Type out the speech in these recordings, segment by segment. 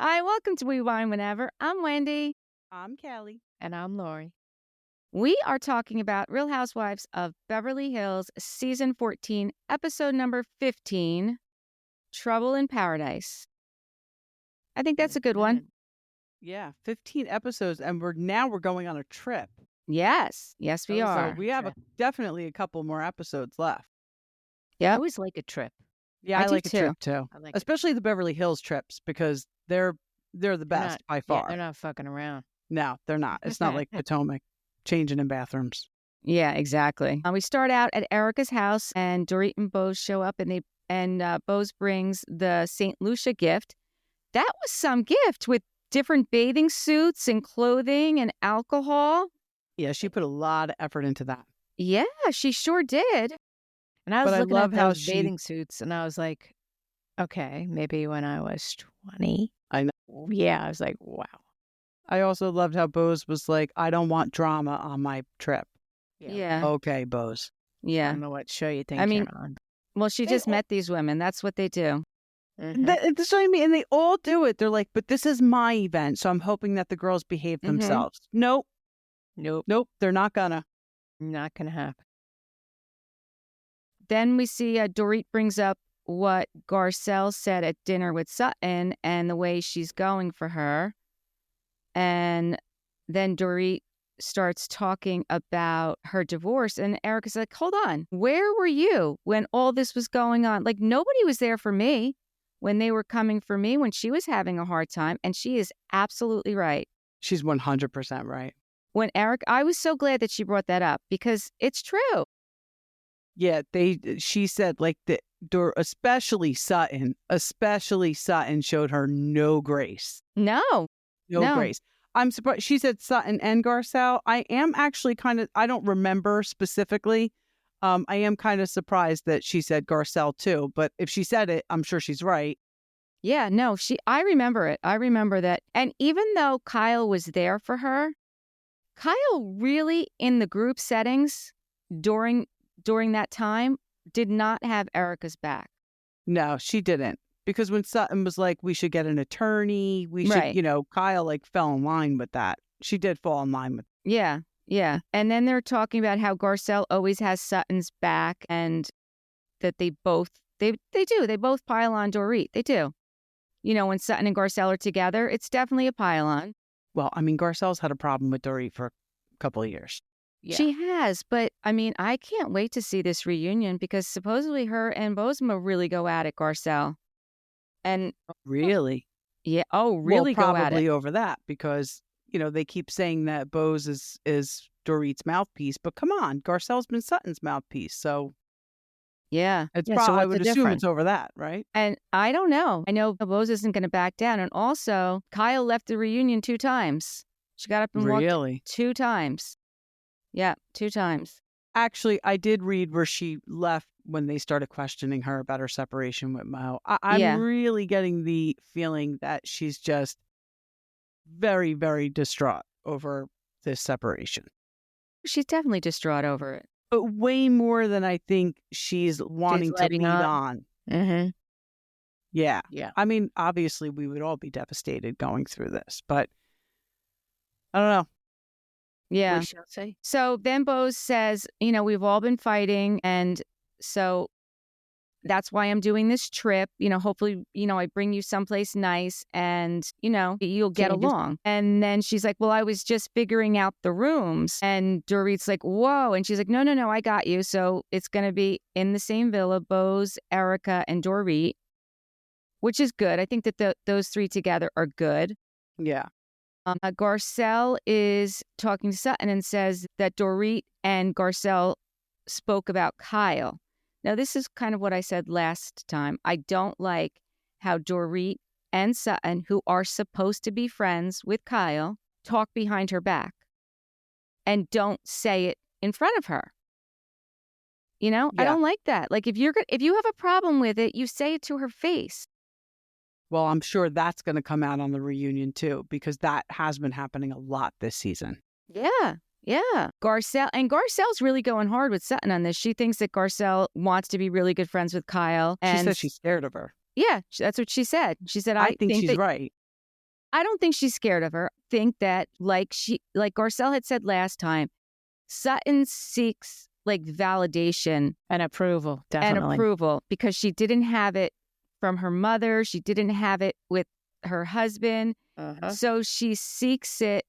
Hi, welcome to We Wine Whenever. I'm Wendy. I'm Kelly. And I'm Lori. We are talking about Real Housewives of Beverly Hills, Season 14, Episode number 15, Trouble in Paradise. I think that's a good one. Yeah, 15 episodes, and we're going on a trip. Yes, we are. So we have definitely a couple more episodes left. Yeah, I always like a trip. Yeah, I like a trip too. I like especially the Beverly Hills trips because they're the best by far. Yeah, they're not fucking around. No, they're not. It's not like Potomac changing in bathrooms. Yeah, exactly. We start out at Erika's house, and Dorit and Boz show up, and Boz brings the St. Lucia gift. That was some gift with different bathing suits and clothing and alcohol. Yeah, she put a lot of effort into that. Yeah, she sure did. And I was looking at those bathing suits, and I was like, okay, maybe when I was 20. I know. Yeah, I was like, wow. I also loved how Boz was like, I don't want drama on my trip. Yeah. Okay, Boz. Yeah. I don't know what show you think you're on. Well, she just met these women. That's what they do. Mm-hmm. That's what I mean. And they all do it. They're like, but this is my event, so I'm hoping that the girls behave themselves. Nope. They're not gonna. Not gonna happen. Then we see Dorit brings up what Garcelle said at dinner with Sutton and the way she's going for her. And then Dorit starts talking about her divorce. And Erika's like, hold on, where were you when all this was going on? Like, nobody was there for me when they were coming for me, when she was having a hard time. And she is absolutely right. She's 100% right. When I was so glad that she brought that up because it's true. Yeah, she said like especially Sutton showed her no grace. No grace. I'm surprised. She said Sutton and Garcelle. I am actually I don't remember specifically. I am kind of surprised that she said Garcelle too, but if she said it, I'm sure she's right. Yeah, no, I remember it. I remember that. And even though Kyle was there for her, Kyle really in the group settings during that time did not have Erika's back. No, she didn't. Because when Sutton was like, we should get an attorney, we should, Kyle like fell in line with that. She did fall in line with. Yeah. And then they're talking about how Garcelle always has Sutton's back and that they both pile on Dorit. They do. When Sutton and Garcelle are together, it's definitely a pile on. Well, I mean, Garcelle's had a problem with Dorit for a couple of years. Yeah. She has, but I mean, I can't wait to see this reunion because supposedly her and Bozma really go at it, Garcelle. And really? Yeah. Oh, really go at it. Probably over that because, they keep saying that Boz is Dorit's mouthpiece, but come on, Garcelle's been Sutton's mouthpiece. So yeah, it's probably, I would assume it's over that, right? And I don't know. I know Boz isn't going to back down. And also, Kyle left the reunion 2 times. She got up and walked 2 times. Yeah, 2 times. Actually, I did read where she left when they started questioning her about her separation with Mo. I'm really getting the feeling that she's just very, very distraught over this separation. She's definitely distraught over it. But way more than I think she's wanting to lead on. Mm-hmm. Yeah. I mean, obviously, we would all be devastated going through this, but I don't know. Yeah. We shall say. So then Boz says, we've all been fighting. And so that's why I'm doing this trip. Hopefully, I bring you someplace nice and, you'll get along. And then she's like, well, I was just figuring out the rooms. And Dorit's like, whoa. And she's like, no, I got you. So it's going to be in the same villa, Boz, Erika, and Dorit, which is good. I think that those 3 together are good. Yeah. Garcelle is talking to Sutton and says that Dorit and Garcelle spoke about Kyle. Now, this is kind of what I said last time. I don't like how Dorit and Sutton, who are supposed to be friends with Kyle, talk behind her back and don't say it in front of her. I don't like that. Like, if you have a problem with it, you say it to her face. Well, I'm sure that's going to come out on the reunion, too, because that has been happening a lot this season. Yeah. Garcelle's really going hard with Sutton on this. She thinks that Garcelle wants to be really good friends with Kyle. And she said she's scared of her. Yeah, that's what she said. She said, I think she's right. I don't think she's scared of her. I think that like Garcelle had said last time, Sutton seeks like validation and approval, definitely. And approval because she didn't have it from her mother. She didn't have it with her husband. So she seeks it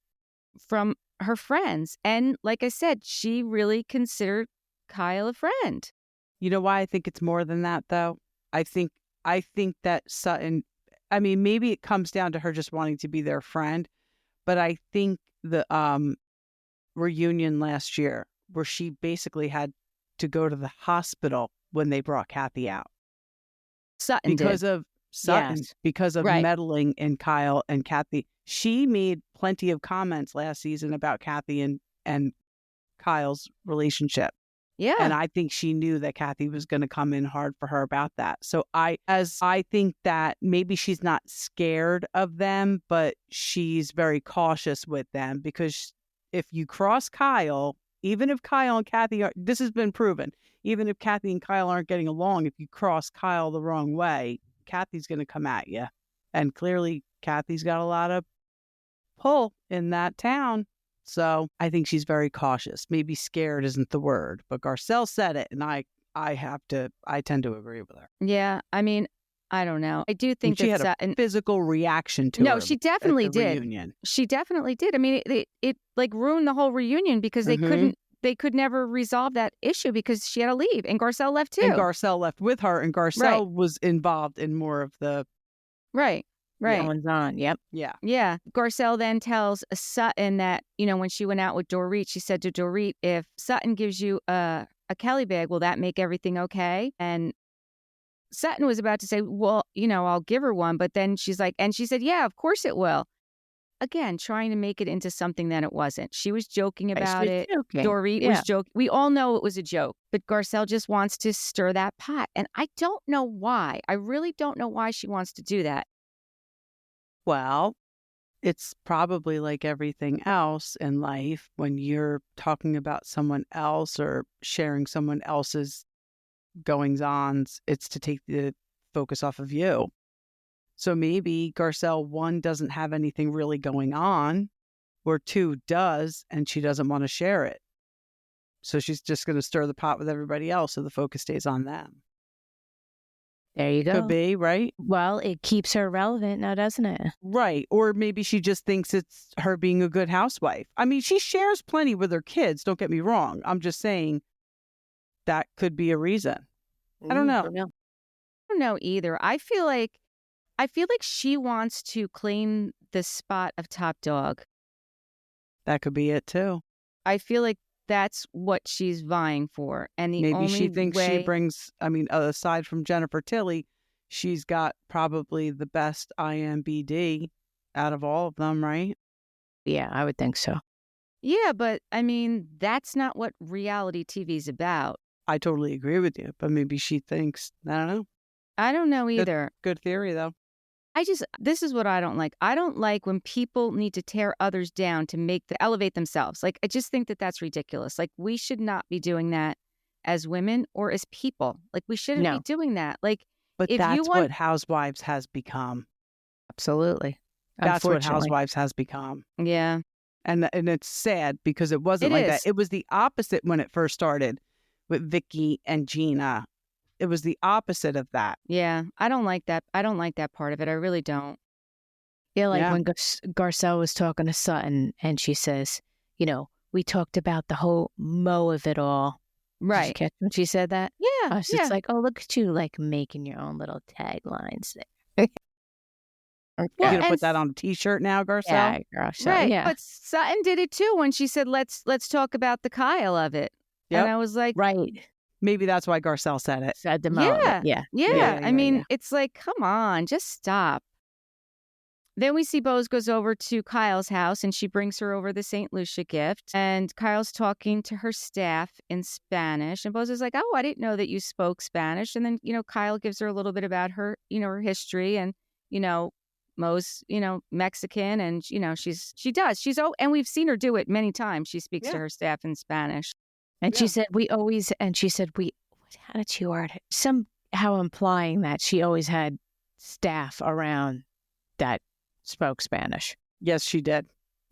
from her friends. And like I said, she really considered Kyle a friend. You know why I think it's more than that, though? I think that Sutton, I mean, maybe it comes down to her just wanting to be their friend, but I think the reunion last year where she basically had to go to the hospital when they brought Kathy out. Sutton because did. of Sutton, Yes. because of Right. meddling in Kyle and Kathy. She made plenty of comments last season about Kathy and Kyle's relationship. Yeah. And I think she knew that Kathy was going to come in hard for her about that. So I think that maybe she's not scared of them, but she's very cautious with them because if you cross Kyle, even if Kyle and Kathy are, this has been proven, even if Kathy and Kyle aren't getting along, if you cross Kyle the wrong way, Kathy's going to come at you. And clearly Kathy's got a lot of pull in that town. So I think she's very cautious. Maybe scared isn't the word, but Garcelle said it, and I tend to agree with her. Yeah, I mean, I don't know. I do think she that had a physical reaction to No, she definitely did. Reunion. She definitely did. I mean, it like ruined the whole reunion because they could never resolve that issue because she had to leave, and Garcelle left too. And Garcelle left with her, and Garcelle was involved in more of the right. Goings on. Yep. Yeah. Garcelle then tells Sutton that, when she went out with Dorit, she said to Dorit, if Sutton gives you a Kelly bag, will that make everything okay? And Sutton was about to say, well, I'll give her one. But then she's like, and she said, yeah, of course it will. Again, trying to make it into something that it wasn't. She was joking about it. Dorit was joking. We all know it was a joke. But Garcelle just wants to stir that pot. And I don't know why. I really don't know why she wants to do that. Well, it's probably like everything else in life when you're talking about someone else or sharing someone else's goings-ons, it's to take the focus off of you. So maybe Garcelle, 1, doesn't have anything really going on, or 2, does, and she doesn't want to share it. So she's just going to stir the pot with everybody else so the focus stays on them. There you go. Could be, right? Well, it keeps her relevant now, doesn't it? Right. Or maybe she just thinks it's her being a good housewife. I mean, she shares plenty with her kids. Don't get me wrong. I'm just saying that could be a reason. I don't know. I don't know either. I feel like she wants to claim the spot of top dog. That could be it too. I feel like that's what she's vying for. And maybe she thinks she brings, aside from Jennifer Tilly, she's got probably the best IMBD out of all of them, right? Yeah, I would think so. Yeah, but I mean, that's not what reality TV's about. I totally agree with you, but maybe she thinks, I don't know. I don't know either. Good theory, though. This is what I don't like. I don't like when people need to tear others down to elevate themselves. Like, I just think that that's ridiculous. Like, we should not be doing that as women or as people. Like, we shouldn't be doing that. Like, but that's what Housewives has become. Absolutely. That's what Housewives has become. Yeah. And it's sad because it wasn't that. It was the opposite when it first started with Vicky and Gina. It was the opposite of that. Yeah, I don't like that. I don't like that part of it. I really don't. Yeah, when Garcelle was talking to Sutton and she says, we talked about the whole mo of it all. Right. Did you catch when she said that? Yeah. I was just like, oh, look at you, like making your own little taglines there. You're going to put that on a T-shirt now, Garcelle? Yeah, Garcelle. Right. Yeah. But Sutton did it too when she said, let's talk about the Kyle of it. Yep. And I was like, right. Maybe that's why Garcelle said it. Said the mo. Yeah. I mean, it's like, come on, just stop. Then we see Boz goes over to Kyle's house and she brings her over the St. Lucia gift. And Kyle's talking to her staff in Spanish. And Boz is like, oh, I didn't know that you spoke Spanish. And then, Kyle gives her a little bit about her, her history. And, Mo's, Mexican. And, she does. And we've seen her do it many times. She speaks to her staff in Spanish. And she said, how did she word it? Somehow implying that she always had staff around that spoke Spanish. Yes, she did.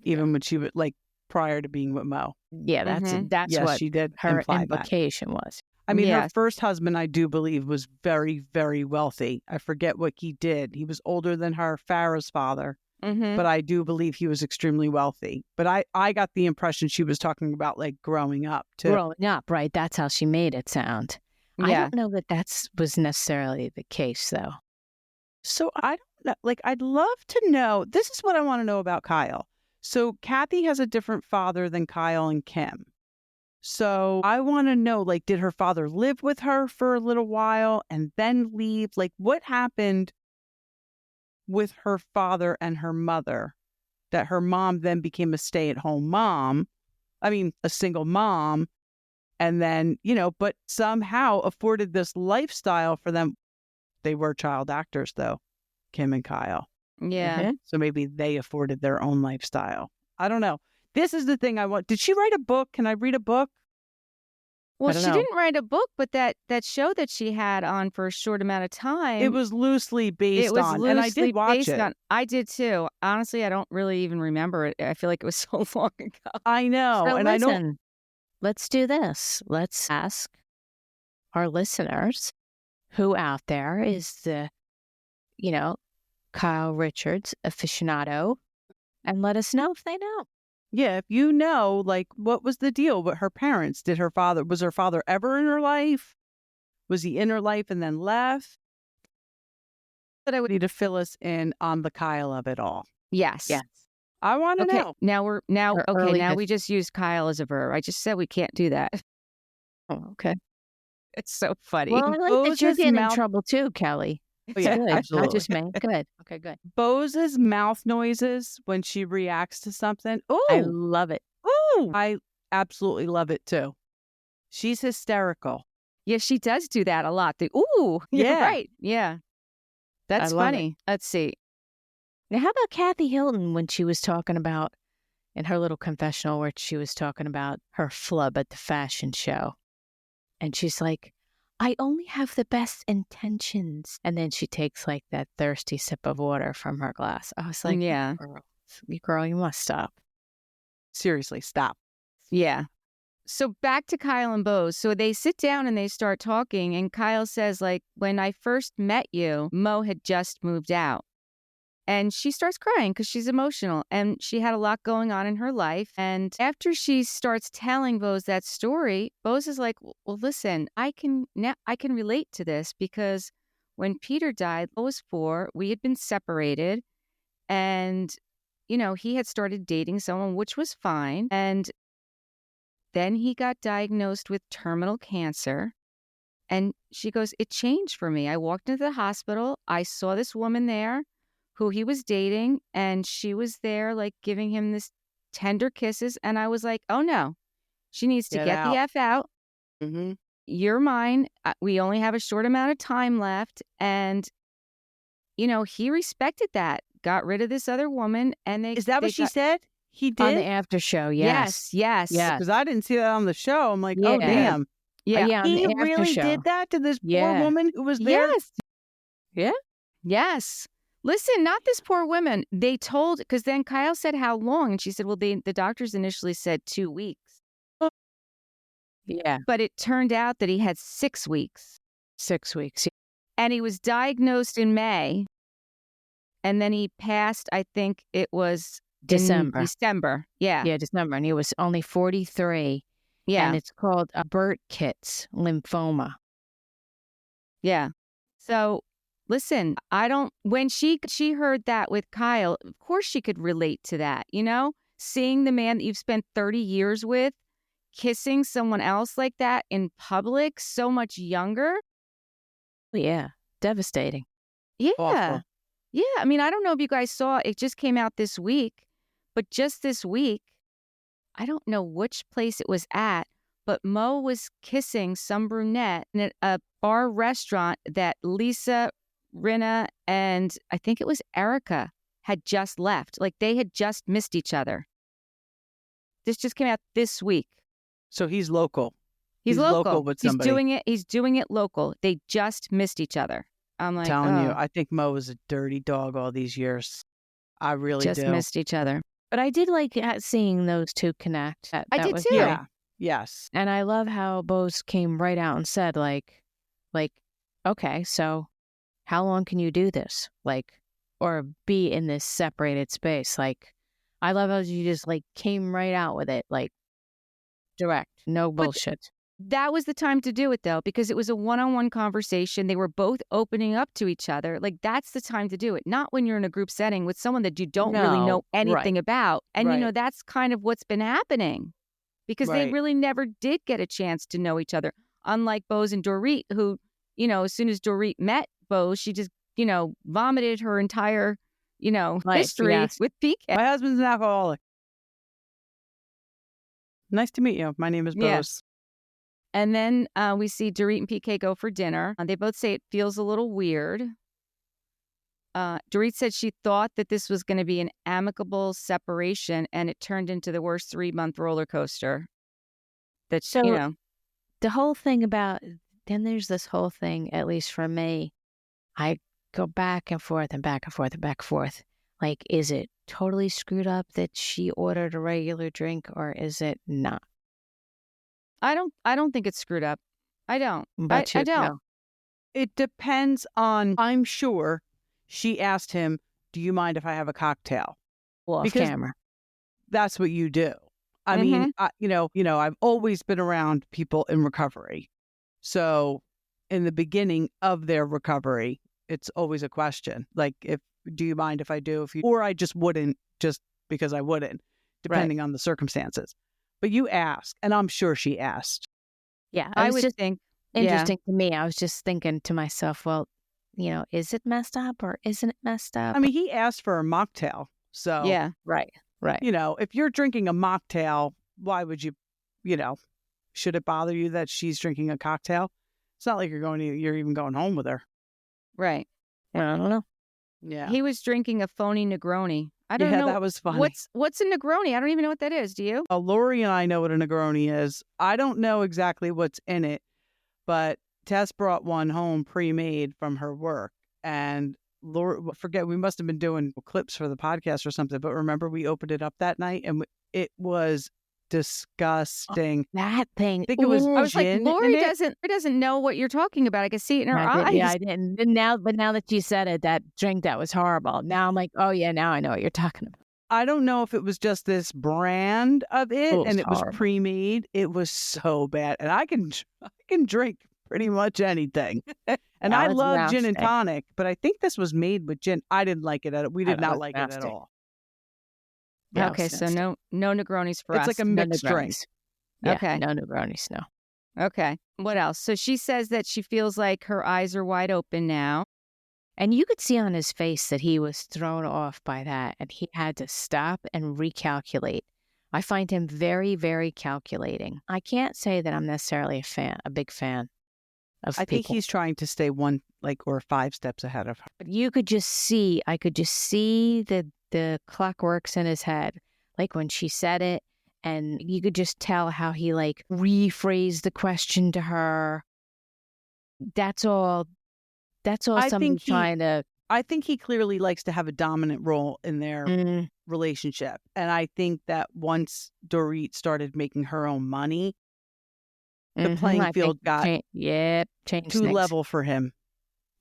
Even when she was prior to being with Mo. Yeah, that's yes, what she did her imply implication was. I mean, her first husband, I do believe, was very, very wealthy. I forget what he did. He was older than her, Farrah's father. But I do believe he was extremely wealthy. But I got the impression she was talking about growing up too. Growing up, right? That's how she made it sound. Yeah. I don't know that was necessarily the case, though. So I don't know. I'd love to know. This is what I want to know about Kyle. So Kathy has a different father than Kyle and Kim. So I want to know, did her father live with her for a little while and then leave? What happened with her father and her mother that her mom then became a stay-at-home mom? I mean, a single mom. And then, but somehow afforded this lifestyle for them. They were child actors, though, Kim and Kyle. Yeah. So maybe they afforded their own lifestyle. I don't know. This is the thing I want. Did she write a book? Can I read a book? Well, she didn't write a book, but that show that she had on for a short amount of time. It was loosely based on, and I did watch it. I did too. Honestly, I don't really even remember it. I feel like it was so long ago. I know. So and listen, I know. Let's do this. Let's ask our listeners who out there is the, Kyle Richards aficionado, and let us know if they know. Yeah, if you know, what was the deal with her parents? Was her father ever in her life? Was he in her life and then left? But I would need to fill us in on the Kyle of it all. Yes. Yes. I want to know. Now we just used Kyle as a verb. I just said we can't do that. Oh, okay. It's so funny. Well, I like that you're getting in trouble too, Kelly. Oh, yeah, good. absolutely. Not just me. Good. Okay, good. Bose's mouth noises when she reacts to something. Oh, I love it. Oh, I absolutely love it too. She's hysterical. Yeah, she does do that a lot. You're right. Yeah. That's funny. Let's see. Now, how about Kathy Hilton when she was talking about, in her little confessional where she was talking about her flub at the fashion show? And she's like, I only have the best intentions. And then she takes that thirsty sip of water from her glass. I was like, yeah, girl, you must stop. Seriously, stop. Yeah. So back to Kyle and Bose. So they sit down and they start talking. And Kyle says, when I first met you, Mo had just moved out. And she starts crying because she's emotional and she had a lot going on in her life. And after she starts telling Bose that story, Bose is like, well, listen, I can relate to this because when Peter died, I was 4. We had been separated and, he had started dating someone, which was fine. And then he got diagnosed with terminal cancer. And she goes, it changed for me. I walked into the hospital. I saw this woman there who he was dating, and she was there giving him this tender kisses. And I was like, oh no, she needs to get the F out. Mm-hmm. You're mine. We only have a short amount of time left. And, he respected that, got rid of this other woman. And Is that what she said? He did? On the after show, yes. Yes. Because I didn't see that on the show. I'm like, oh, damn. Yeah. He really did that to this poor woman who was there? Yes. Yeah. Yes. Listen, not this poor woman. They told, because then Kyle said how long, and she said, well, the doctors initially said 2 weeks. Yeah. But it turned out that he had 6 weeks. 6 weeks. And he was diagnosed in May, and then he passed, I think it was December. Yeah. Yeah, December. And he was only 43. Yeah. And it's called a Burkitt's lymphoma. Yeah. So listen, when she heard that with Kyle, of course she could relate to that, seeing the man that you've spent 30 years with, kissing someone else like that in public, so much younger. Yeah. Devastating. Yeah. Awful. Yeah. I mean, I don't know if you guys saw, it just came out this week, but just this week, I don't know which place it was at, but Mo was kissing some brunette in a bar restaurant that Lisa Rinna and I think it was Erika had just left. They had just missed each other. This just came out this week. So he's local. He's local with somebody. He's doing it local. They just missed each other. I'm like, telling you, I think Mo was a dirty dog all these years. I really just do. missed each other. But I did like seeing those two connect. I did too. Yeah. Yes. And I love how Boz came right out and said, like, okay, so how long can you do this? Like, or be in this separated space? Like, I love how you just like came right out with it, like direct, no bullshit. That was the time to do it, though, because it was a one-on-one conversation. They were both opening up to each other. Like, that's the time to do it, not when you're in a group setting with someone that you don't really know anything about. And, you know, that's kind of what's been happening because they really never did get a chance to know each other. Unlike Boz and Dorit, who, you know, as soon as Dorit met Boz, she just, you know, vomited her entire, you know, history with PK. My husband's an alcoholic. Nice to meet you. My name is Boz. Yes. And then we see Dorit and PK go for dinner. They both say it feels a little weird. Dorit said she thought that this was going to be an amicable separation, and it turned into the worst 3-month roller coaster. So, you know, the whole thing about, then there's this whole thing, at least for me, I go back and forth and back and forth and back and forth. Like, is it totally screwed up that she ordered a regular drink, or is it not? I don't think it's screwed up. I don't. But I don't. No. It depends on, I'm sure she asked him, do you mind if I have a cocktail? Well, off camera. That's what you do. I mean, you know, I've always been around people in recovery. So in the beginning of their recovery, it's always a question. Like, do you mind if I do? Or I just wouldn't, just because I wouldn't, depending on the circumstances. But you ask, and I'm sure she asked. Yeah, I would think interesting to me. I was just thinking to myself, well, you know, is it messed up or isn't it messed up? I mean, he asked for a mocktail. So, yeah, right. You know, if you're drinking a mocktail, why would you, you know, should it bother you that she's drinking a cocktail? It's not like you're even going home with her. right. I don't know. Yeah. He was drinking a phony Negroni. I don't know. That was funny. What's a Negroni? I don't even know what that is. Do you? Lori and I know what a Negroni is. I don't know exactly what's in it, but Tess brought one home pre-made from her work. And Lori, we must have been doing clips for the podcast or something, but remember we opened it up that night and it was disgusting. That thing. I think it was. I was like, Lori doesn't know what you're talking about. I could see it in her eyes. Yeah, I didn't. But now that you said it, that drink, that was horrible. Now I'm like, oh yeah, now I know what you're talking about. I don't know if it was just this brand of it, and it was horrible. pre-made. It was so bad, and I can drink pretty much anything, and I love gin and tonic. But I think this was made with gin. I didn't like it. We did not like it at all. Yeah, okay, so no Negronis for us. It's like a mixed drink. Yeah, okay. No Negronis, no. Okay. What else? So she says that she feels like her eyes are wide open now. And you could see on his face that he was thrown off by that, and he had to stop and recalculate. I find him very, very calculating. I can't say that I'm necessarily a big fan of people. I think he's trying to stay 5 steps ahead of her. But I could just see the clockworks in his head, like when she said it, and you could just tell how he like rephrased the question to her. That's all somebody trying to. I think he clearly likes to have a dominant role in their relationship. And I think that once Dorit started making her own money, the playing field got changed too level for him.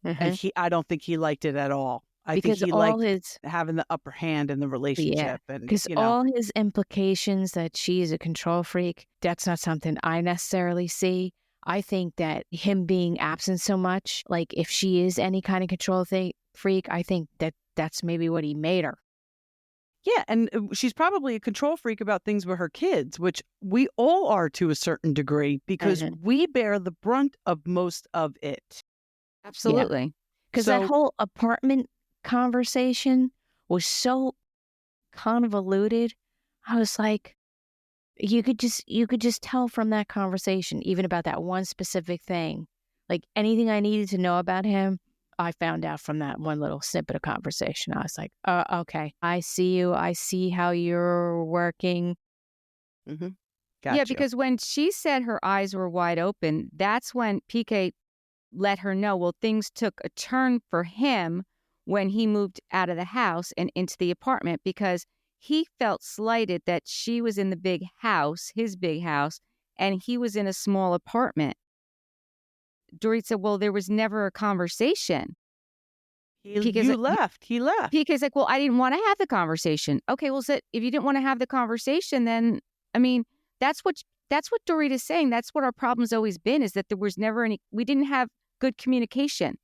And I don't think he liked it at all. I think he liked having the upper hand in the relationship. Because all his implications that she's a control freak, that's not something I necessarily see. I think that him being absent so much, like if she is any kind of control freak, I think that's maybe what he made her. Yeah, and she's probably a control freak about things with her kids, which we all are to a certain degree because we bear the brunt of most of it. Absolutely. Because that whole apartment conversation was so convoluted. I was like, you could just tell from that conversation, even about that one specific thing. Like anything I needed to know about him, I found out from that one little snippet of conversation. I was like, okay, I see you. I see how you're working. Mm-hmm. Gotcha. Yeah, because when she said her eyes were wide open, that's when PK let her know, well, things took a turn for him when he moved out of the house and into the apartment because he felt slighted that she was in the big house, his big house, and he was in a small apartment. Dorit said, well, there was never a conversation. He left. PK's like, well, I didn't want to have the conversation. Okay, well, so if you didn't want to have the conversation, then, I mean, that's what Dorit is saying. That's what our problem's always been, is that there was never we didn't have good communication.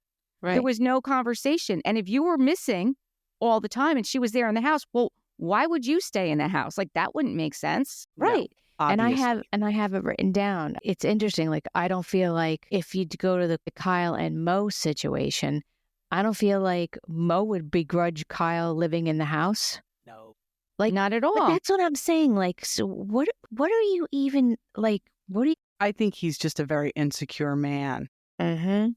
Right. There was no conversation. And if you were missing all the time and she was there in the house, well, why would you stay in the house? Like, that wouldn't make sense. Right. No, and obviously. I have it written down. It's interesting. Like, I don't feel like if you go to the Kyle and Mo situation, I don't feel like Mo would begrudge Kyle living in the house. No. Like, not at all. But that's what I'm saying. Like, so what are you even, like, what do you... I think he's just a very insecure man. Mm-hmm.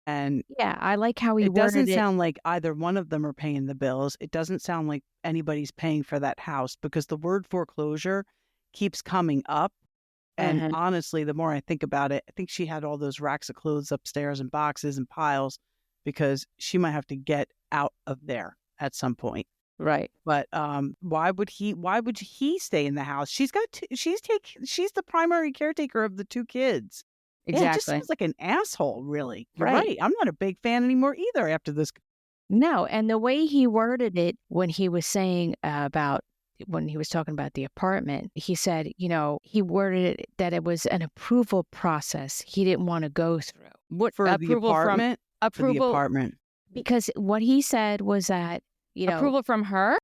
And yeah, I like how he it doesn't worded sound like either one of them are paying the bills. It doesn't sound like anybody's paying for that house, because the word foreclosure keeps coming up. And honestly, the more I think about it, I think she had all those racks of clothes upstairs and boxes and piles, because she might have to get out of there at some point. Right. But why would he stay in the house? She's the primary caretaker of the 2 kids. Exactly. Yeah, it just sounds like an asshole, really. You're right. I'm not a big fan anymore either after this. No, and the way he worded it when he was saying when he was talking about the apartment, he said, he worded it that it was an approval process he didn't want to go through. What For the apartment? For the apartment. Because what he said was that, approval from her?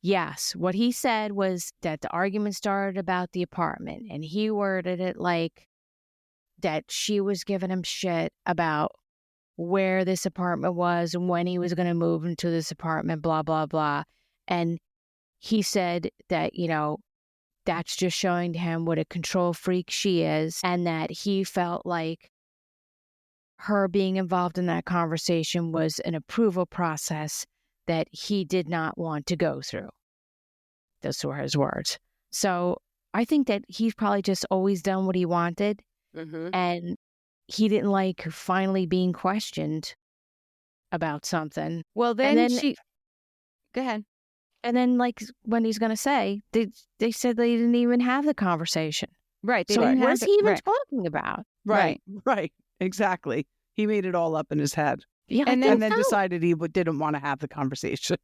Yes. What he said was that the argument started about the apartment, and he worded it like that she was giving him shit about where this apartment was and when he was going to move into this apartment, blah, blah, blah. And he said that, that's just showing to him what a control freak she is, and that he felt like her being involved in that conversation was an approval process that he did not want to go through. Those were his words. So I think that he's probably just always done what he wanted. Mm-hmm. And he didn't like finally being questioned about something. Well, then go ahead. And then, like, when he's going to say, they said they didn't even have the conversation. Right. So what is he even talking about? Right. Exactly. He made it all up in his head. Yeah, and then decided he didn't want to have the conversation.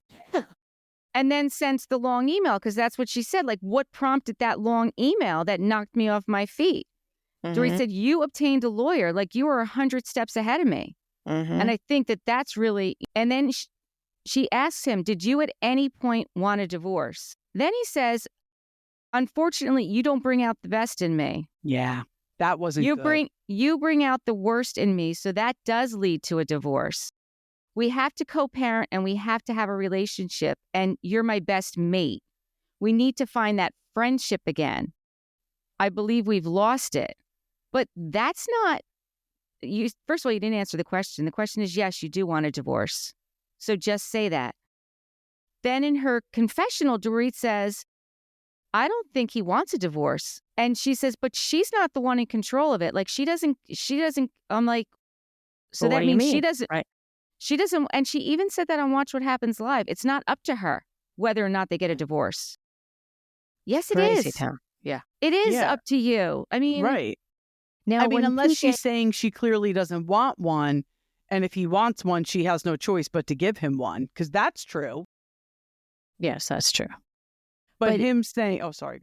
And then sent the long email, because that's what she said. Like, what prompted that long email that knocked me off my feet? Dorit said, you obtained a lawyer. Like, you were 100 steps ahead of me. And I think that that's really... And then she asks him, did you at any point want a divorce? Then he says, unfortunately, you don't bring out the best in me. Yeah, that wasn't good. You bring out the worst in me, so that does lead to a divorce. We have to co-parent and we have to have a relationship, and you're my best mate. We need to find that friendship again. I believe we've lost it. But that's not... First of all, you didn't answer the question. The question is, yes, you do want a divorce. So just say that. Then in her confessional, Dorit says, I don't think he wants a divorce. And she says, but she's not the one in control of it. Like, she doesn't, I'm like, so well, that means she doesn't, right? She doesn't, and she even said that on Watch What Happens Live. It's not up to her whether or not they get a divorce. Yes, it Crazy is. town. Yeah. It is up to you. I mean, right. Now, I mean, unless she's saying she clearly doesn't want one, and if he wants one, she has no choice but to give him one, because that's true. Yes, that's true. But him saying, oh, sorry.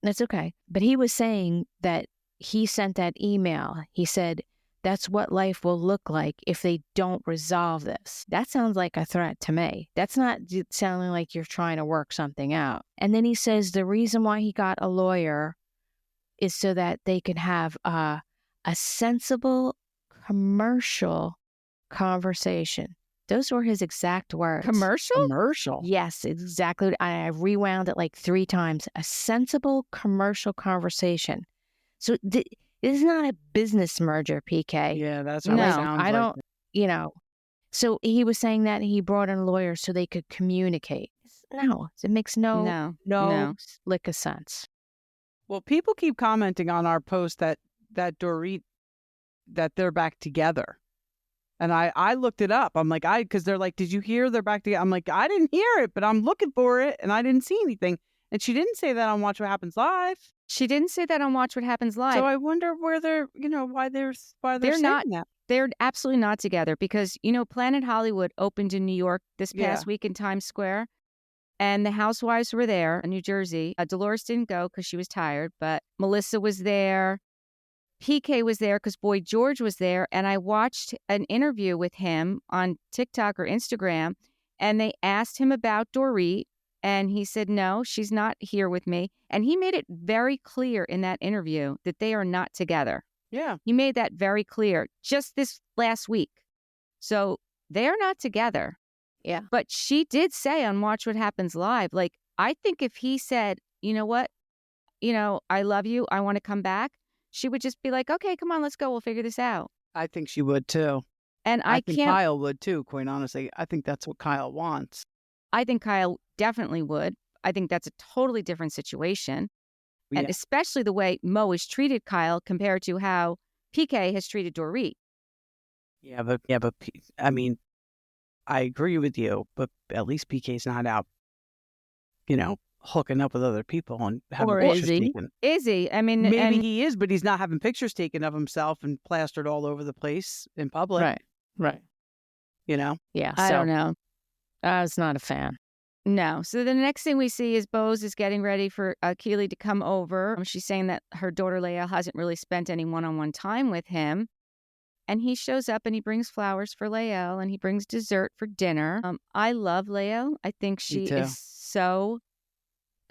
That's okay. But he was saying that he sent that email. He said, that's what life will look like if they don't resolve this. That sounds like a threat to me. That's not sounding like you're trying to work something out. And then he says the reason why he got a lawyer is so that they can have a sensible commercial conversation. Those were his exact words. Commercial? Yes, exactly. I rewound it like 3 times. A sensible commercial conversation. So this is not a business merger, PK. Yeah, that's what it sounds like. I don't, So he was saying that he brought in a lawyer so they could communicate. No, it makes no lick of sense. Well, people keep commenting on our post that Dorit, that they're back together. And I looked it up. I'm like, because they're like, did you hear they're back together? I'm like, I didn't hear it, but I'm looking for it and I didn't see anything. And she didn't say that on Watch What Happens Live. She didn't say that on Watch What Happens Live. So I wonder where they're, why they're saying not that. They're absolutely not together because, Planet Hollywood opened in New York this past week in Times Square. And the Housewives were there in New Jersey. Dolores didn't go because she was tired, but Melissa was there. PK was there because Boy George was there. And I watched an interview with him on TikTok or Instagram, and they asked him about Dorit. And he said, no, she's not here with me. And he made it very clear in that interview that they are not together. Yeah. He made that very clear just this last week. So they are not together. Yeah. But she did say on Watch What Happens Live, like, I think if he said, you know what, I love you, I want to come back, she would just be like, okay, come on, let's go. We'll figure this out. I think she would too. And I think can't. Kyle would too, quite honestly. I think that's what Kyle wants. I think Kyle definitely would. I think that's a totally different situation. Yeah. And especially the way Mo has treated Kyle compared to how PK has treated Dorit. Yeah, but I mean, I agree with you, but at least PK's not out, hooking up with other people and having pictures taken. Is he? I mean, maybe he is, but he's not having pictures taken of himself and plastered all over the place in public. Right. Yeah. I don't know. I was not a fan. No. So the next thing we see is Boz is getting ready for Keely to come over. She's saying that her daughter Leah hasn't really spent any one-on-one time with him. And he shows up and he brings flowers for Lael and he brings dessert for dinner. I love Lael. I think she is so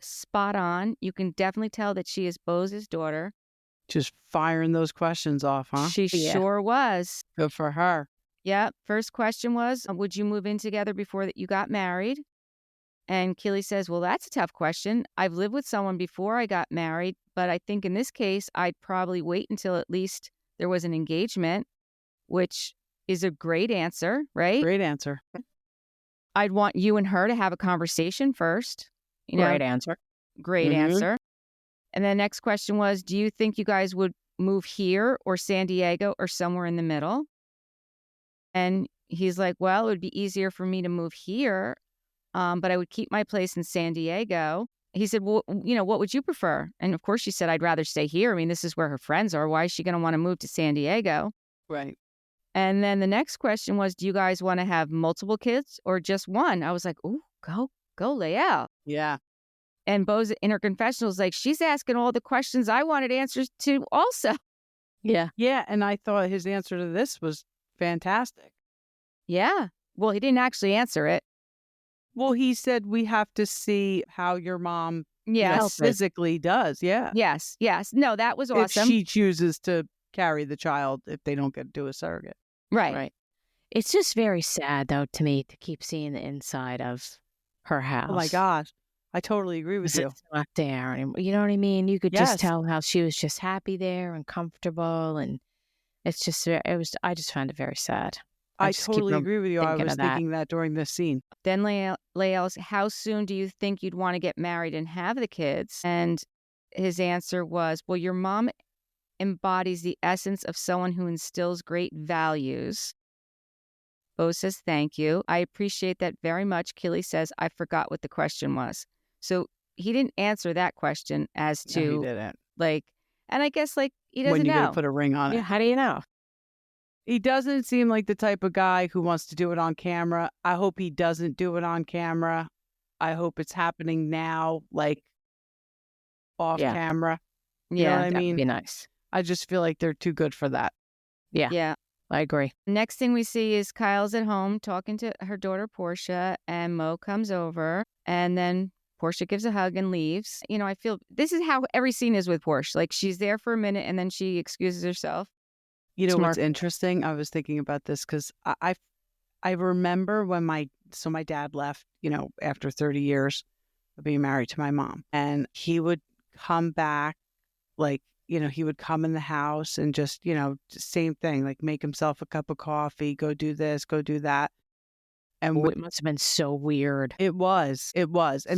spot on. You can definitely tell that she is Boz's daughter. Just firing those questions off, huh? She sure was. Good for her. Yeah. First question was, would you move in together before that you got married? And Keely says, well, that's a tough question. I've lived with someone before I got married, but I think in this case, I'd probably wait until at least there was an engagement, which is a great answer, right? Great answer. I'd want you and her to have a conversation first. Great answer. Great answer. And the next question was, do you think you guys would move here or San Diego or somewhere in the middle? And he's like, well, it would be easier for me to move here, but I would keep my place in San Diego. He said, well, what would you prefer? And of course, she said, I'd rather stay here. I mean, this is where her friends are. Why is she going to want to move to San Diego? Right. And then the next question was, do you guys want to have multiple kids or just one? I was like, ooh, go Lael. Yeah. And Boz in her confessional is like, she's asking all the questions I wanted answers to also. Yeah. Yeah. And I thought his answer to this was fantastic. Yeah. Well, he didn't actually answer it. Well, he said we have to see how your mom Yes. physically does. Yeah. Yes. No, that was awesome. If she chooses to carry the child, if they don't get to do a surrogate. Right. It's just very sad, though, to me, to keep seeing the inside of her house. Oh, my gosh. I totally agree with you. It's not there anymore. You know what I mean? You could just tell how she was just happy there and comfortable. And it's just, I just found it very sad. I totally agree with you. I was thinking that during this scene. Then Lael's, how soon do you think you'd want to get married and have the kids? And his answer was, well, your mom embodies the essence of someone who instills great values. Boz says, thank you. I appreciate that very much. Keely says, I forgot what the question was. So he didn't answer that question as to, No, he didn't. And I guess he doesn't when you know. gonna put a ring on it. Yeah, how do you know? He doesn't seem like the type of guy who wants to do it on camera. I hope he doesn't do it on camera. I hope it's happening now, off camera. You know what I mean? That'd be nice. I just feel like they're too good for that. Yeah. I agree. Next thing we see is Kyle's at home talking to her daughter, Portia, and Mo comes over, and then Portia gives a hug and leaves. I feel this is how every scene is with Portia. She's there for a minute, and then she excuses herself. You know what's interesting? I was thinking about this because I remember when my dad left, after 30 years of being married to my mom, and he would come back, he would come in the house and just, same thing, make himself a cup of coffee, go do this, go do that. And it must have been so weird. It was. And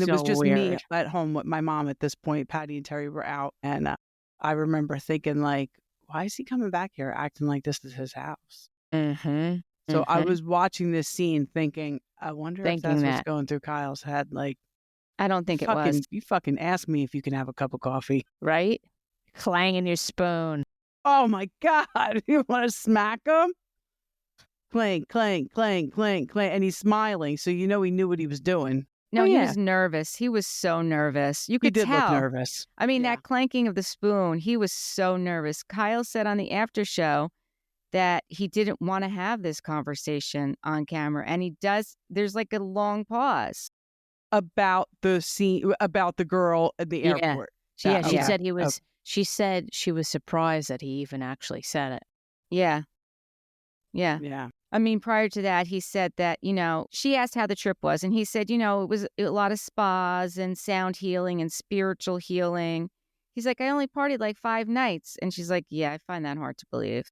it was just weird. me at home with my mom at this point. Patty and Terry were out. And I remember thinking, why is he coming back here acting like this is his house? Mm-hmm. So I was watching this scene thinking, I wonder if that's what's going through Kyle's head. Like, I don't think it was. You fucking ask me if you can have a cup of coffee. Right? Clanging your spoon. Oh my God. You want to smack him? Clang, clang, clang, clang, clang. And he's smiling. So he knew what he was doing. No, he was nervous. He was so nervous. You could tell. He did look nervous. I mean, that clanking of the spoon, he was so nervous. Kyle said on the after show that he didn't want to have this conversation on camera. And there's like a long pause. About the scene, about the girl at the airport. She said she was surprised that he even actually said it. Yeah. I mean, prior to that, he said that, she asked how the trip was. And he said, it was a lot of spas and sound healing and spiritual healing. He's like, I only partied like 5 nights. And she's like, yeah, I find that hard to believe.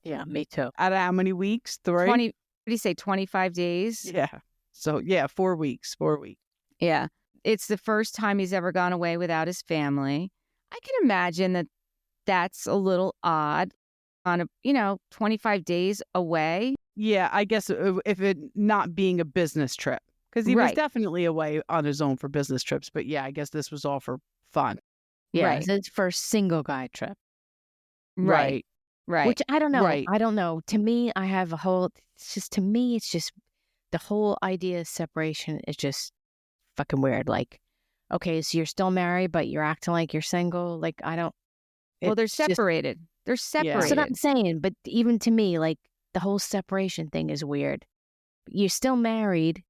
Yeah, me too. Out of how many weeks? 3? 20, what did he say, 25 days? Yeah. So, 4 weeks. 4 weeks. Yeah. It's the first time he's ever gone away without his family. I can imagine that that's a little odd on 25 days away. Yeah, I guess if it not being a business trip, because he was definitely away on his own for business trips. But I guess this was all for fun. Yeah, it's his first single guy trip. Right. Which I don't know. Right. I don't know. To me, it's just the whole idea of separation is just fucking weird. Like, okay, so you're still married, but you're acting like you're single. Like, I don't. Well, they're separated. They're separated. That's what I'm saying. But even to me, like, the whole separation thing is weird. You're still married,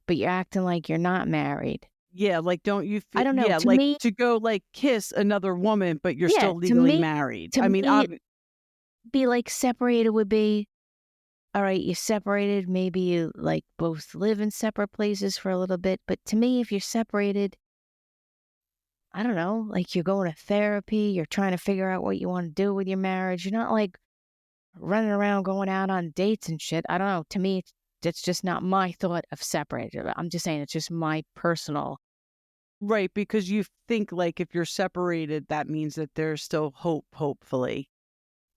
but you're acting like you're not married. Yeah, like, don't you feel... I don't know. Yeah, to like, me, to go, like, kiss another woman, but you're still legally married. I mean, be like separated would be, all right, you're separated. Maybe you, like, both live in separate places for a little bit. But to me, if you're separated... I don't know, like you're going to therapy, you're trying to figure out what you want to do with your marriage. You're not like running around going out on dates and shit. I don't know. To me, that's just not my thought of separated. I'm just saying it's just my personal. Right, because you think like if you're separated, that means that there's still hope, hopefully,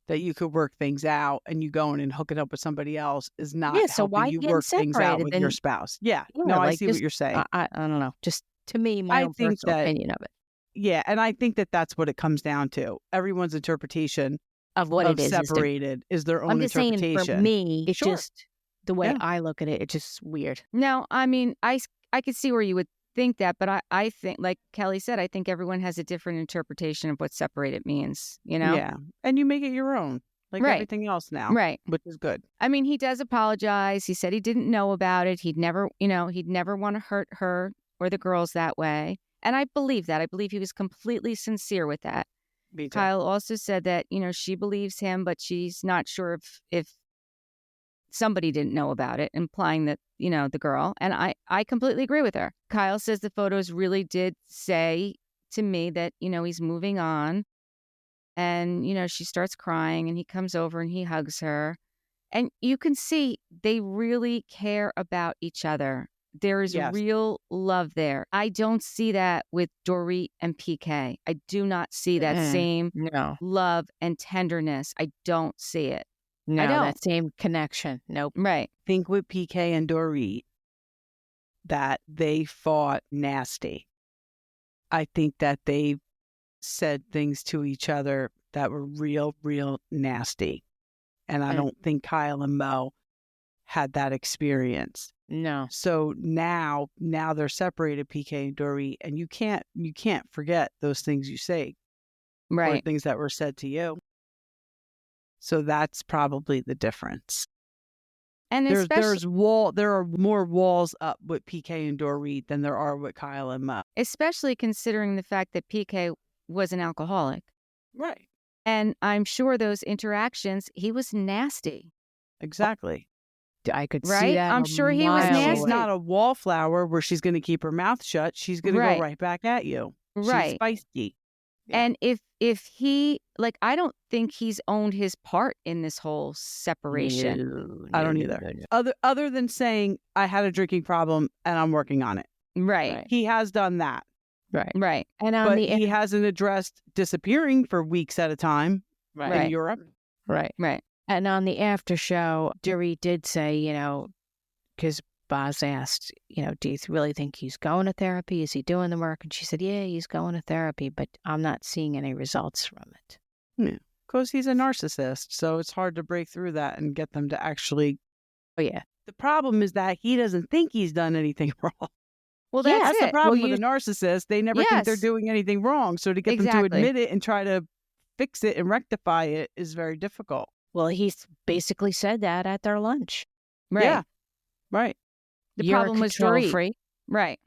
that you could work things out, and you going and hooking up with somebody else is not so why you work things out with your spouse. Yeah, no, I see what you're saying. I don't know. Just to me, my own personal opinion of it. Yeah, and I think that that's what it comes down to. Everyone's interpretation of what it is separated is their own I'm just interpretation. Saying, for me, it's just the way I look at it. It's just weird. No, I mean, I could see where you would think that, but I think, like Kelly said, I think everyone has a different interpretation of what separated means. Yeah, and you make it your own, like everything else now, right? Which is good. I mean, he does apologize. He said he didn't know about it. He'd never want to hurt her or the girls that way. And I believe that. I believe he was completely sincere with that. Kyle also said that, she believes him, but she's not sure if somebody didn't know about it, implying that, the girl. And I completely agree with her. Kyle says the photos really did say to me that, he's moving on. And, she starts crying and he comes over and he hugs her. And you can see they really care about each other. There is real love there. I don't see that with Dorit and PK. I do not see that same love and tenderness. I don't see it. No, I don't. That same connection. Nope. Right. I think with PK and Dorit that they fought nasty. I think that they said things to each other that were real, real nasty. And I don't think Kyle and Mo had that experience. No. So now they're separated, PK and Dorit, and you can't forget those things you say, right? Or things that were said to you. So that's probably the difference. And there are more walls up with PK and Dorit than there are with Kyle and Mo. Especially considering the fact that PK was an alcoholic, right? And I'm sure those interactions, he was nasty. Exactly. I could see that. I'm sure he was nasty. She's not a wallflower where she's going to keep her mouth shut. She's going to go right back at you. Right. She's feisty. Yeah. And if he, like, I don't think he's owned his part in this whole separation. I don't either. Other than saying, I had a drinking problem and I'm working on it. Right. He has done that. Right. And he hasn't addressed disappearing for weeks at a time in Europe. Right. And on the after show, Dorit did say, because Boz asked, do you really think he's going to therapy? Is he doing the work? And she said, yeah, he's going to therapy, but I'm not seeing any results from it. Yeah, because he's a narcissist. So it's hard to break through that and get them to actually. Oh, yeah. The problem is that he doesn't think he's done anything wrong. Well, that's the problem with a narcissist. They never think they're doing anything wrong. So to get them to admit it and try to fix it and rectify it is very difficult. Well, he's basically said that at their lunch. Right. Yeah. Right. The problem was Dorit. Free. Right.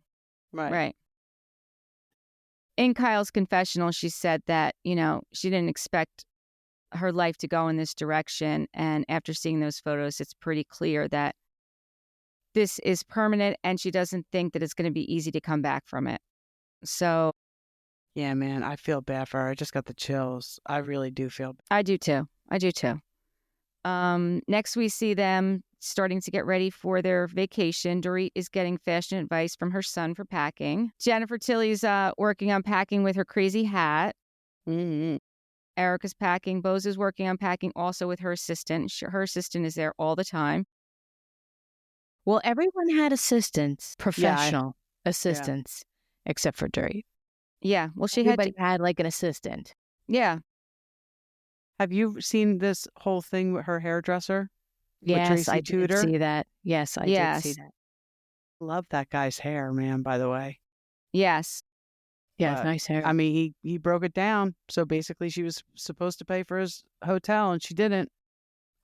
In Kyle's confessional, she said that, she didn't expect her life to go in this direction. And after seeing those photos, it's pretty clear that this is permanent and she doesn't think that it's going to be easy to come back from it. So. Yeah, man, I feel bad for her. I just got the chills. I really do feel bad. I do too. Next, we see them starting to get ready for their vacation. Dorit is getting fashion advice from her son for packing. Jennifer Tilly's working on packing with her crazy hat. Mm-hmm. Erika's packing. Boz is working on packing also with her assistant. Her assistant is there all the time. Well, everyone had assistants, professional assistants, except for Dorit. Yeah. Well, everybody had like an assistant. Yeah. Have you seen this whole thing with her hairdresser? Yes, I did see that. Yes, I did see that. Love that guy's hair, man, by the way. Yes. Yeah, nice hair. I mean, he broke it down. So basically she was supposed to pay for his hotel and she didn't.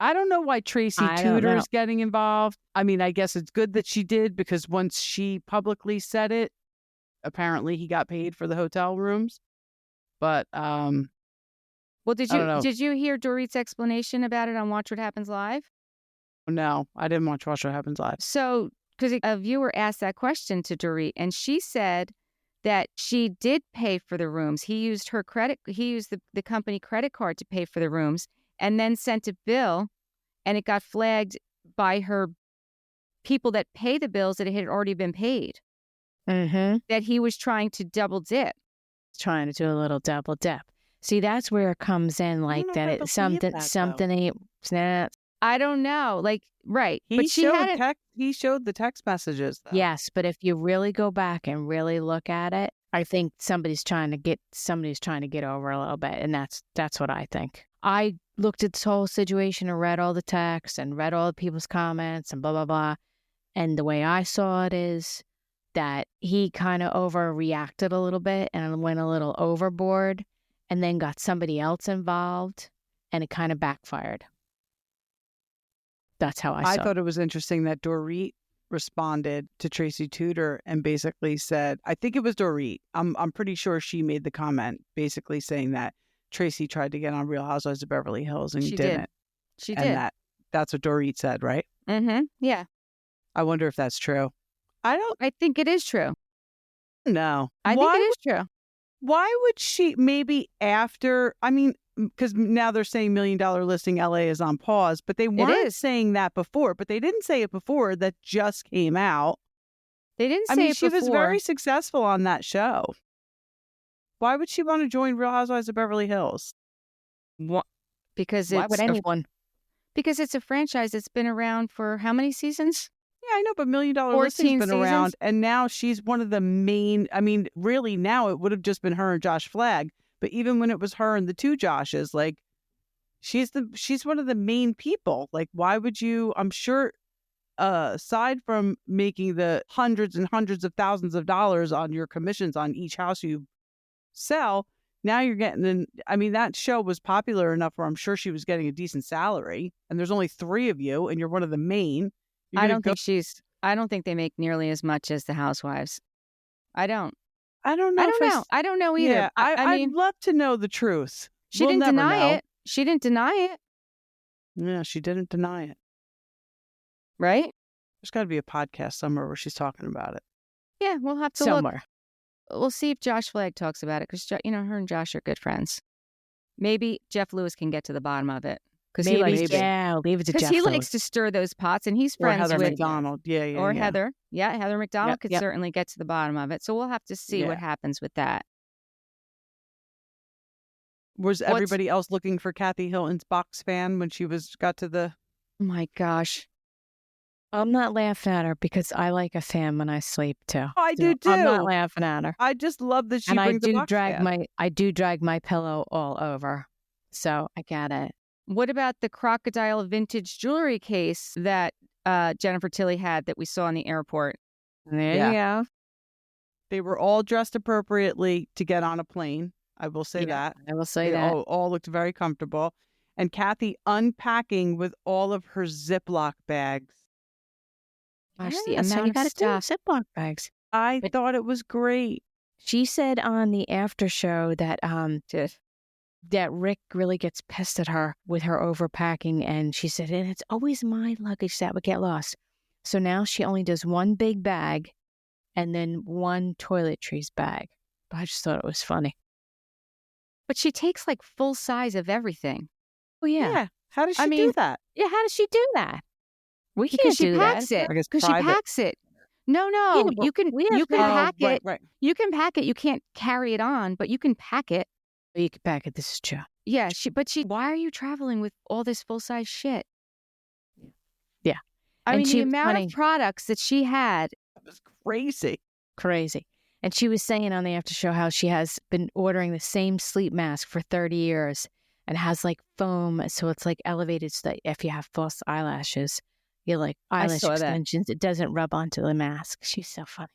I don't know why Tracy Tudor is getting involved. I mean, I guess it's good that she did because once she publicly said it, apparently he got paid for the hotel rooms. But well, did you hear Dorit's explanation about it on Watch What Happens Live? No, I didn't watch What Happens Live. So, because a viewer asked that question to Dorit, and she said that she did pay for the rooms. He used the company credit card to pay for the rooms, and then sent a bill, and it got flagged by her people that pay the bills that it had already been paid. Mm-hmm. That he was trying to double dip. Trying to do a little double dip. See, that's where it comes in, like that. It's something ain't. I don't know, right? He showed the text messages, though. Yes, but if you really go back and really look at it, I think somebody's trying to get over a little bit, and that's what I think. I looked at this whole situation and read all the texts and read all the people's comments and blah blah blah, and the way I saw it is that he kind of overreacted a little bit and went a little overboard, and then got somebody else involved, and it kind of backfired. That's how I saw it. I thought it was interesting that Dorit responded to Tracy Tudor and basically said, I think it was Dorit. I'm pretty sure she made the comment basically saying that Tracy tried to get on Real Housewives of Beverly Hills and she didn't. She and did. That's what Dorit said, right? Mm-hmm. Yeah. I wonder if that's true. I think it is true. No. I think it is true. Why would she maybe after, because now they're saying $1 Million Listing LA is on pause, but they weren't saying that before, but they didn't say it before. That just came out. They didn't say it before. She was very successful on that show. Why would she want to join Real Housewives of Beverly Hills? Because why would anyone? Because it's a franchise that's been around for how many seasons? Yeah, I know, but $1 Million Listing's been around, and now she's one of the main. Really, now it would have just been her and Josh Flagg. But even when it was her and the two Joshes, she's one of the main people. Why would you? I'm sure, aside from making the hundreds and hundreds of thousands of dollars on your commissions on each house you sell, now you're getting that show was popular enough where I'm sure she was getting a decent salary. And there's only 3 of you, and you're one of the main. I don't think they make nearly as much as the Housewives. I don't know. I don't know either. Yeah, I'd love to know the truth. She didn't deny it. She didn't deny it. Yeah, she didn't deny it. Right? There's got to be a podcast somewhere where she's talking about it. Yeah, we'll have to somewhere. We'll see if Josh Flagg talks about it because her and Josh are good friends. Maybe Jeff Lewis can get to the bottom of it. Leave it to Jeff Lewis. Because he likes to stir those pots, and he's friends Heather with McDonald. Heather. Yeah, Heather McDonald could certainly get to the bottom of it. So we'll have to see what happens with that. Was everybody else looking for Kathy Hilton's box fan when she got to the... Oh my gosh. I'm not laughing at her because I like a fan when I sleep too. Oh, I do too. I'm not laughing at her. I just love that she brings a box fan. I do drag my pillow all over. So I get it. What about the crocodile vintage jewelry case that Jennifer Tilly had that we saw in the airport? There you go. They were all dressed appropriately to get on a plane. I will say that. I will say that. All looked very comfortable. And Kathy unpacking with all of her Ziploc bags. Gosh, That's how you got to do Ziploc bags. I thought it was great. She said on the after show that that Rick really gets pissed at her with her overpacking, and she said, and it's always my luggage that would get lost. So now she only does one big bag and then one toiletries bag. But I just thought it was funny. But she takes like full size of everything. Oh yeah. How does she do that? Yeah, how does she do that? We Because can't do that. Because she packs it. No, Yeah, you can pack it. Right. You can pack it. You can't carry it on, but you can pack it. You can pack it. This is true. Yeah, why are you traveling with all this full-size shit? Yeah. I mean, the amount of products that she had. It was crazy. Crazy. And she was saying on the after show how she has been ordering the same sleep mask for 30 years and has like foam. So it's like elevated so that if you have false eyelashes, you like eyelash extensions, it doesn't rub onto the mask. She's so funny.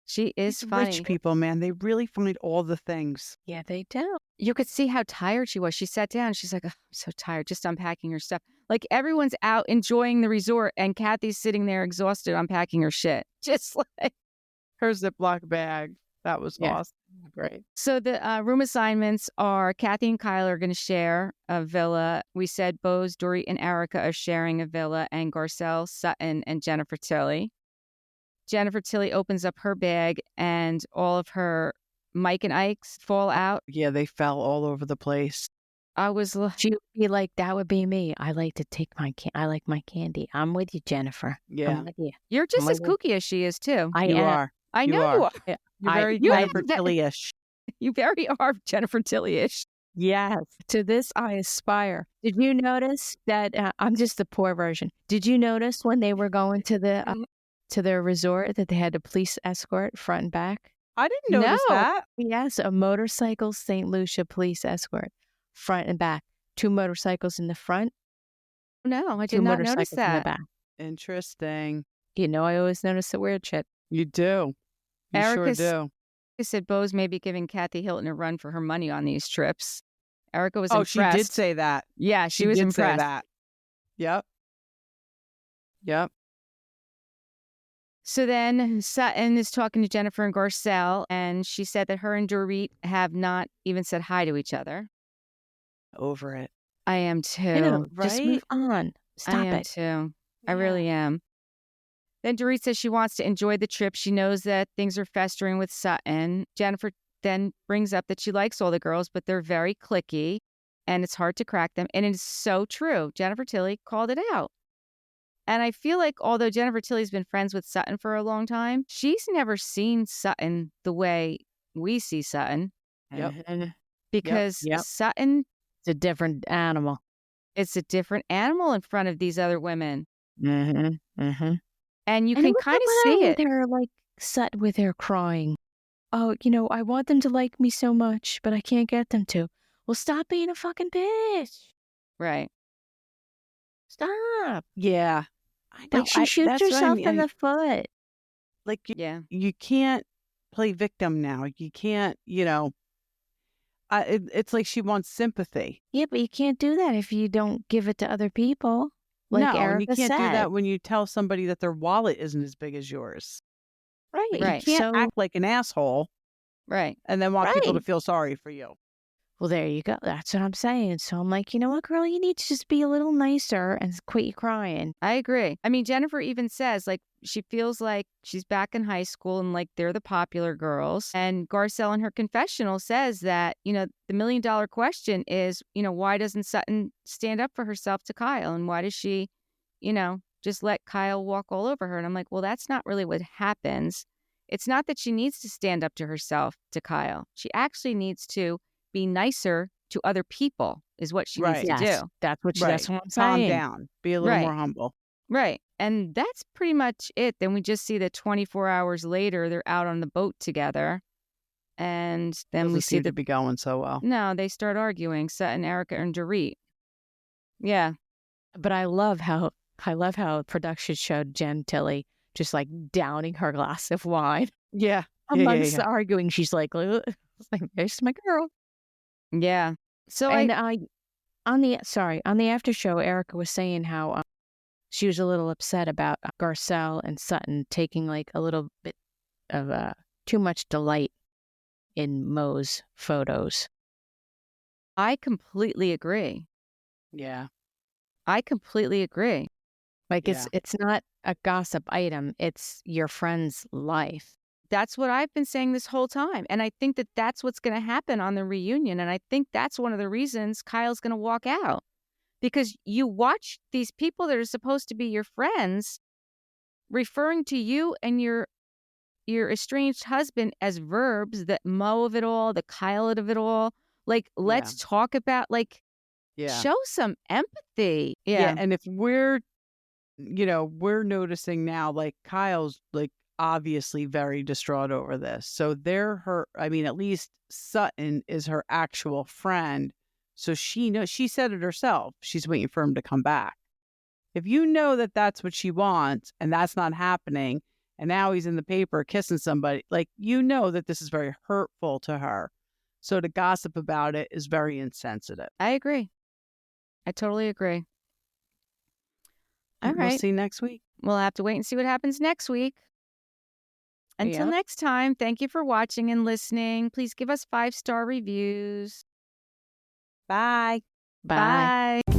She is funny. Rich people, man, they really find all the things. Yeah, they do. You could see how tired she was. She sat down. She's like, oh, I'm so tired, just unpacking her stuff. Like everyone's out enjoying the resort and Kathy's sitting there exhausted unpacking her shit. Just like her Ziploc bag. That was awesome. Great. So the room assignments are Kathy and Kyle are going to share a villa. We said Boz, Dorit, and Erika are sharing a villa, and Garcelle, Sutton, and Jennifer Tilly. Jennifer Tilly opens up her bag, and all of her Mike and Ike's fall out. Yeah, they fell all over the place. She would be like, that would be me. I like to take I like my candy. I'm with you, Jennifer. Yeah. I'm with you. You're just as kooky as she is, too. You are. I know you are. You're very Jennifer Tilly-ish. You very are Jennifer Tilly-ish. Yes. To this I aspire. Did you notice that I'm just the poor version. Did you notice when they were going to their resort that they had a police escort front and back? I didn't notice that. Yes, a motorcycle St. Lucia police escort front and back. 2 motorcycles in the front. No, I did not notice that. In the back. Interesting. You know, I always notice the weird shit. You do. You sure do. I said Boz may be giving Kathy Hilton a run for her money on these trips. Erika was impressed. Oh, she did say that. Yeah, she was impressed. Say that. Yep. So then Sutton is talking to Jennifer and Garcelle, and she said that her and Dorit have not even said hi to each other. Over it. I am too. Right? Just move on. Stop it. I am too. I really am. Then Dorit says she wants to enjoy the trip. She knows that things are festering with Sutton. Jennifer then brings up that she likes all the girls, but they're very cliquey, and it's hard to crack them. And it's so true. Jennifer Tilly called it out. And I feel like although Jennifer Tilly's been friends with Sutton for a long time, she's never seen Sutton the way we see Sutton. Yep. Because Sutton... It's a different animal. It's a different animal in front of these other women. Mm-hmm. Mm-hmm. And you can kind of see it. They're like Sutton with her crying. Oh, I want them to like me so much, but I can't get them to. Well, stop being a fucking bitch. Right. Stop. Yeah. I know. Like she shoots herself in the foot. Like, you can't play victim now. You can't, it's like she wants sympathy. Yeah, but you can't do that if you don't give it to other people. Like no, Erika and you can't said. do that when you tell somebody that their wallet isn't as big as yours. Right. You can't act like an asshole. Right. And then want people to feel sorry for you. Well, there you go. That's what I'm saying. So I'm like, you know what, girl? You need to just be a little nicer and quit you crying. I agree. I mean, Jennifer even says, like, she feels like she's back in high school and, like, they're the popular girls. And Garcelle in her confessional says that, the $1 million question is, why doesn't Sutton stand up for herself to Kyle? And why does she, just let Kyle walk all over her? And I'm like, well, that's not really what happens. It's not that she needs to stand up to herself to Kyle. She actually needs to be nicer to other people is what she needs to Yes, do. that's what that's what I'm Calm saying. down. Be a little more humble. Right. And that's pretty much it. Then we just see that 24 hours later, they're out on the boat together. And then we see to be going so well. No, they start arguing, Sutton, Erika, and Dorit. Yeah. But I love how production showed Jen Tilly just like downing her glass of wine. Yeah. Amongst the arguing, she's like, there's my girl. Yeah. So on the after show, Erika was saying how she was a little upset about Garcelle and Sutton taking like a little bit of too much delight in Mo's photos. I completely agree. Yeah. I completely agree. Like it's not a gossip item. It's your friend's life. That's what I've been saying this whole time. And I think that that's what's going to happen on the reunion. And I think that's one of the reasons Kyle's going to walk out. Because you watch these people that are supposed to be your friends referring to you and your estranged husband as verbs, the Mo of it all, the Kyle of it all. Like, let's talk about, like, show some empathy. Yeah. And if we're noticing now, like, Kyle's, like, obviously very distraught over this. So at least Sutton is her actual friend. So she knows, she said it herself. She's waiting for him to come back. If you know that that's what she wants and that's not happening, and now he's in the paper kissing somebody, like, you know that this is very hurtful to her. So to gossip about it is very insensitive. I agree. I totally agree. All right. We'll see next week. We'll have to wait and see what happens next week. Until next time, thank you for watching and listening. Please give us 5-star reviews. Bye. Bye. Bye.